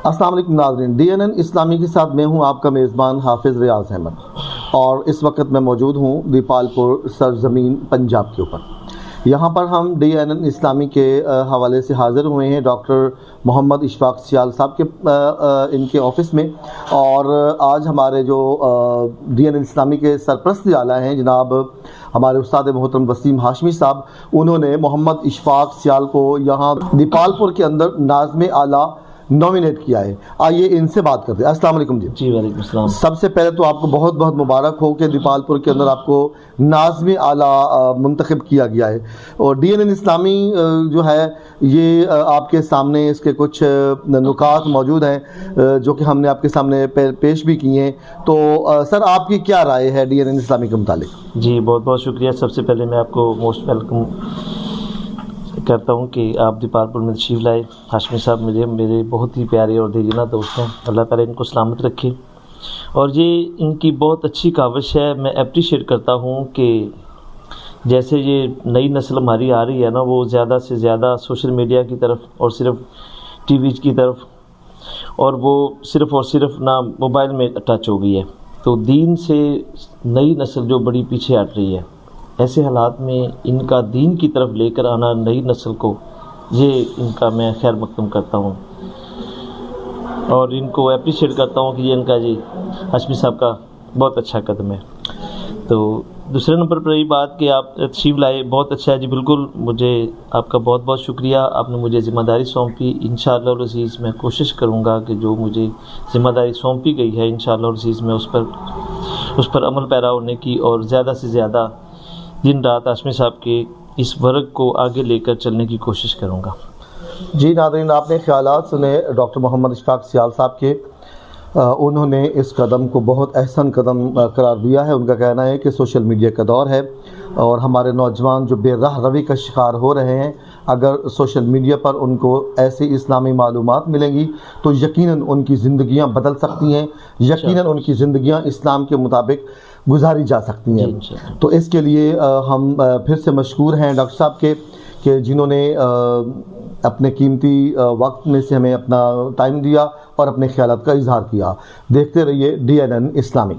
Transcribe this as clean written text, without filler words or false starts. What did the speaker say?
السلام علیکم ناظرین، ڈی این این اسلامی کے ساتھ میں ہوں آپ کا میزبان حافظ ریاض احمد، اور اس وقت میں موجود ہوں دیپال پور سرزمین پنجاب کے اوپر۔ یہاں پر ہم ڈی این این اسلامی کے حوالے سے حاضر ہوئے ہیں ڈاکٹر محمد اشفاق سیال صاحب کے ان کے آفس میں، اور آج ہمارے جو ڈی این این اسلامی کے سرپرست اعلیٰ ہیں جناب ہمارے استاد محترم وسیم ہاشمی صاحب، انہوں نے محمد اشفاق سیال کو یہاں دیپال پور کے اندر ناظم اعلیٰ نامینیٹ کیا ہے۔ آئیے ان سے بات کرتے ہیں۔ السلام علیکم جی۔ جی وعلیکم السلام۔ سب سے پہلے تو آپ کو بہت بہت مبارک ہو کہ دیپال پور کے اندر آپ کو ناظم اعلیٰ منتخب کیا گیا ہے، اور ڈی این این اسلامی جو ہے یہ آپ کے سامنے اس کے کچھ نکات موجود ہیں جو کہ ہم نے آپ کے سامنے پیش بھی کیے ہیں، تو سر آپ کی کیا رائے ہے ڈی این این اسلامی کے متعلق؟ جی بہت بہت شکریہ۔ سب سے پہلے میں آپ کو موسٹ ویلکم کرتا ہوں کہ آپ دیپال پور میں تشریف لائے۔ ہاشمی صاحب میرے بہت ہی پیارے اور دیرینہ دوست ہیں، اللہ تعالیٰ ان کو سلامت رکھے، اور یہ ان کی بہت اچھی کاوش ہے۔ میں اپریشیٹ کرتا ہوں کہ جیسے یہ نئی نسل ہماری آ رہی ہے نا، وہ زیادہ سے زیادہ سوشل میڈیا کی طرف اور صرف ٹی وی کی طرف، اور وہ صرف اور صرف نہ موبائل میں ٹچ ہو گئی ہے، تو دین سے نئی نسل جو بڑی پیچھے ہٹ رہی ہے۔ ایسے حالات میں ان کا دین کی طرف لے کر آنا نئی نسل کو، یہ ان کا میں خیر مقدم کرتا ہوں، اور ان کو اپریشیٹ کرتا ہوں کہ یہ ان کا جی ہاشمی صاحب کا بہت اچھا قدم ہے۔ تو دوسرے نمبر پر یہ بات کہ آپ تشریف لائے، بہت اچھا ہے جی، بالکل مجھے آپ کا بہت بہت شکریہ۔ آپ نے مجھے ذمہ داری سونپی، انشاءاللہ العزیز میں کوشش کروں گا کہ جو مجھے ذمہ داری سونپی گئی ہے انشاءاللہ العزیز میں اس پر عمل پیرا ہونے کی، اور زیادہ سے زیادہ دن رات ہاشمی صاحب کے اس ورک کو آگے لے کر چلنے کی کوشش کروں گا۔ جی ناظرین، آپ نے خیالات سنے ڈاکٹر محمد اشفاق سیال صاحب کے، انہوں نے اس قدم کو بہت احسن قدم قرار دیا ہے۔ ان کا کہنا ہے کہ سوشل میڈیا کا دور ہے، اور ہمارے نوجوان جو بے راہ روی کا شکار ہو رہے ہیں، اگر سوشل میڈیا پر ان کو ایسی اسلامی معلومات ملیں گی تو یقیناً ان کی زندگیاں بدل سکتی ہیں، یقیناً ان کی زندگیاں اسلام کے مطابق گزاری جا سکتی ہیں۔ تو اس کے لیے ہم پھر سے مشکور ہیں ڈاکٹر صاحب کے کہ جنہوں نے اپنے قیمتی وقت میں سے ہمیں اپنا ٹائم دیا اور اپنے خیالات کا اظہار کیا۔ دیکھتے رہیے ڈی این این اسلامی۔